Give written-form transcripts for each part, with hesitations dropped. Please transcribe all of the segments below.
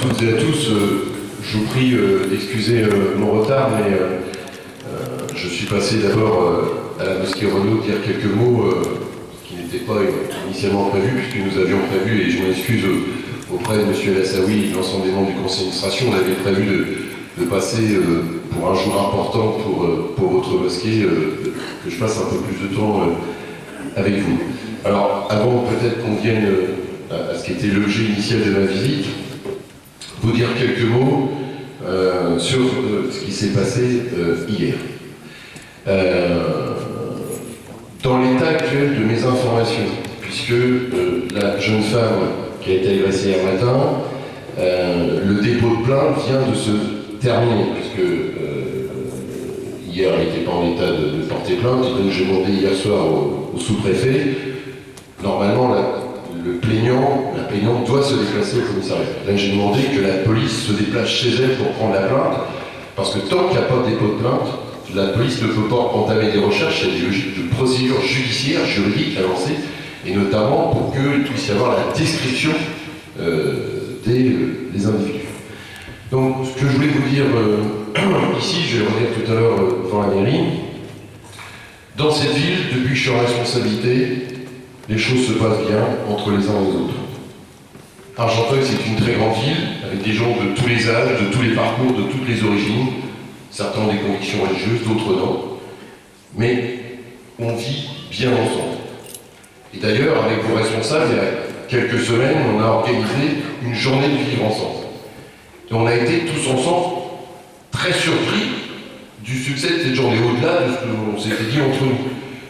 toutes et à tous. Je vous prie d'excuser mon retard, mais je suis passé d'abord à la mosquée Renaud dire quelques mots qui n'étaient pas initialement prévus, puisque nous avions prévu, et je m'excuse auprès de M. Lassaoui et de l'ensemble des membres du conseil d'administration, on avait prévu de passer pour un jour important pour votre mosquée, que je passe un peu plus de temps avec vous. Alors, avant peut-être qu'on vienne à ce qui était l'objet initial de ma visite, vous dire quelques mots sur ce qui s'est passé hier. Dans l'état actuel de mes informations, puisque la jeune femme qui a été agressée hier matin, le dépôt de plainte vient de se terminer, puisque hier elle n'était pas en état de porter plainte, donc j'ai demandé hier soir au sous-préfet. Normalement, la plaignante doit se déplacer au commissariat. Là, j'ai demandé que la police se déplace chez elle pour prendre la plainte, parce que tant qu'il n'y a pas de dépôt de plainte, la police ne peut pas entamer des recherches, il y a des logiques de procédures judiciaires, juridiques à lancer, et notamment pour qu'il puisse y avoir la description des individus. Donc, ce que je voulais vous dire ici, je vais le redire tout à l'heure devant la mairie, dans cette ville, depuis que je suis en responsabilité, les choses se passent bien entre les uns et les autres. Argenteuil, c'est une très grande ville, avec des gens de tous les âges, de tous les parcours, de toutes les origines. Certains ont des convictions religieuses, d'autres non. Mais on vit bien ensemble. Et d'ailleurs, avec vos responsables, il y a quelques semaines, on a organisé une journée de vivre ensemble. Et on a été tous ensemble très surpris du succès de cette journée, au-delà de ce qu'on s'était dit entre nous.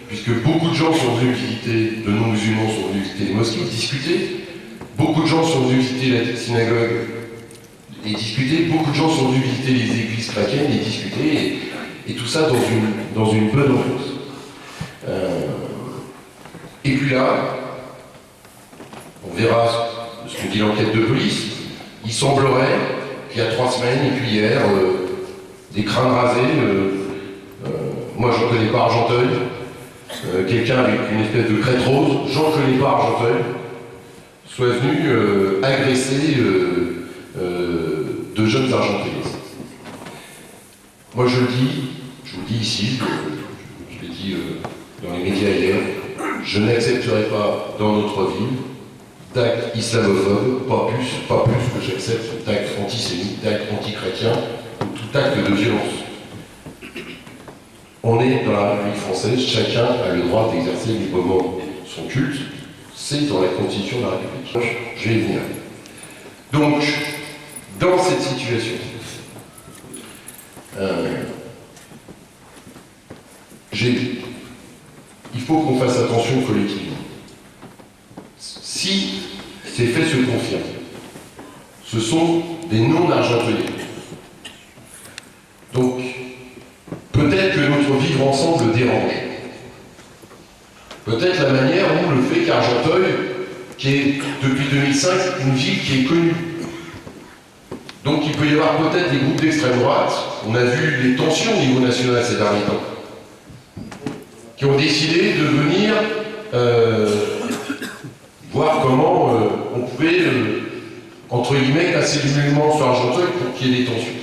Puisque beaucoup de gens sont venus visiter, de non-musulmans sont venus visiter les mosquées, discuter. Beaucoup de gens sont venus visiter la synagogue et discuter. Beaucoup de gens sont venus visiter les églises chrétiennes et discuter. Et tout ça dans une bonne ambiance. Et puis là, on verra ce que dit l'enquête de police. Il semblerait qu'il y a 3 semaines, et puis hier, des crânes rasés. Moi, je ne connais pas Argenteuil. Quelqu'un avec une espèce de crête rose, j'en connais pas Argenteuil, soit venu agresser de jeunes Argenteuillistes. Moi je vous le dis ici, je l'ai dit dans les médias hier, je n'accepterai pas dans notre ville d'actes islamophobes, pas plus que j'accepte d'actes antisémites, d'actes antichrétiens ou tout acte de violence. On est dans la République française, chacun a le droit d'exercer librement son culte, c'est dans la Constitution de la République. Je vais y venir. Donc, dans cette situation, il faut qu'on fasse attention collectivement. Si ces faits se confirment, ce sont des non-argenteuillais. Donc, peut-être que notre vivre ensemble dérange. Peut-être la manière où le fait qu'Argenteuil, qui est depuis 2005 une ville qui est connue. Donc il peut y avoir peut-être des groupes d'extrême droite, on a vu les tensions au niveau national ces derniers temps, qui ont décidé de venir voir comment on pouvait, entre guillemets, casser du mouvement sur Argenteuil pour qu'il y ait des tensions.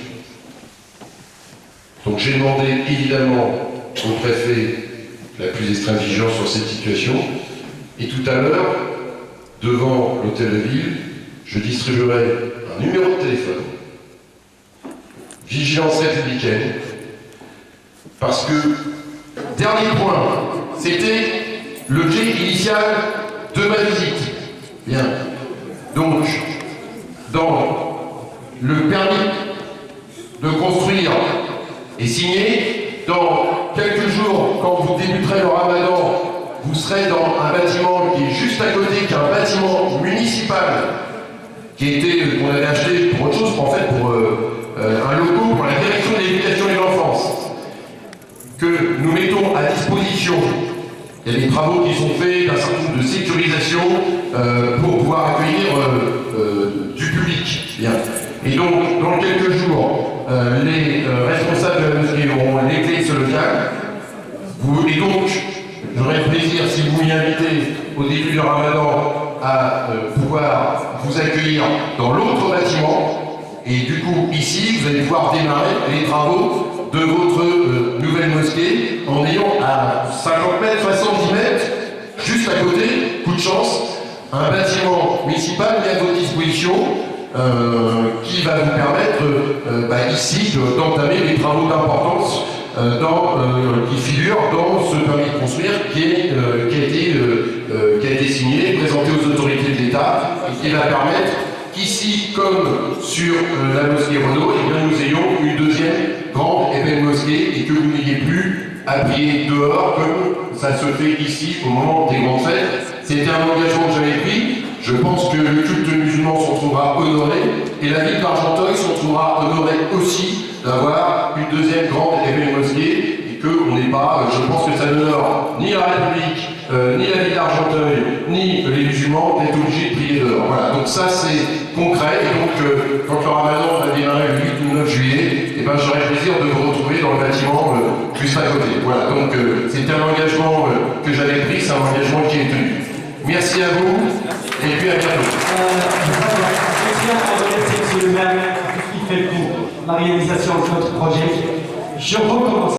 Donc j'ai demandé évidemment au préfet la plus extrême vigilance sur cette situation. Et tout à l'heure, devant l'hôtel de ville, je distribuerai un numéro de téléphone, vigilance républicaine, parce que, dernier point, c'était l'objet initial de ma visite. Bien. Donc, dans le permis de construire et signé, dans quelques jours, quand vous débuterez le ramadan, vous serez dans un bâtiment qui est juste à côté, qui est un bâtiment municipal, qu'on avait acheté pour autre chose, en fait, pour un logo pour la direction de l'éducation et de l'enfance, que nous mettons à disposition. Il y a des travaux qui sont faits d'un certain nombre de sécurisation pour pouvoir accueillir du public. Bien. Et donc, dans quelques jours, les responsables de la mosquée auront les clés de ce local. Et donc, j'aurai le plaisir, si vous m'y invitez au début du ramadan, à pouvoir vous accueillir dans l'autre bâtiment. Et du coup, ici, vous allez pouvoir démarrer les travaux de votre nouvelle mosquée en ayant à 50 mètres, 70 mètres, juste à côté, coup de chance, un bâtiment municipal mis à votre disposition qui va vous permettre ici d'entamer les travaux d'importance qui figurent dans ce permis de construire qui a été signé, présenté aux autorités de l'État et qui va permettre qu'ici, comme sur la mosquée Renaud, eh bien, nous ayons une deuxième grande et belle mosquée et que vous n'ayez plus à prier dehors comme ça se fait ici au moment des grandes fêtes. C'était un engagement que j'avais pris. Je pense que le culte musulman s'en trouvera honoré et la ville d'Argenteuil s'en trouvera honorée aussi d'avoir une deuxième grande et belle mosquée et qu'on n'est pas, je pense que ça n'honore ni la République, ni la ville d'Argenteuil, ni les musulmans d'être obligés de prier dehors. Voilà, donc ça c'est concret et donc quand le ramadan va démarrer le 8 ou le 9 juillet, eh ben, j'aurai le plaisir de vous retrouver dans le bâtiment juste à côté. Voilà, donc c'était un engagement que j'avais pris, c'est un engagement qui est tenu. Merci à vous et puis à bientôt. Je tiens à remercier M. le maire qui fait pour la réalisation de notre projet. Je recommence.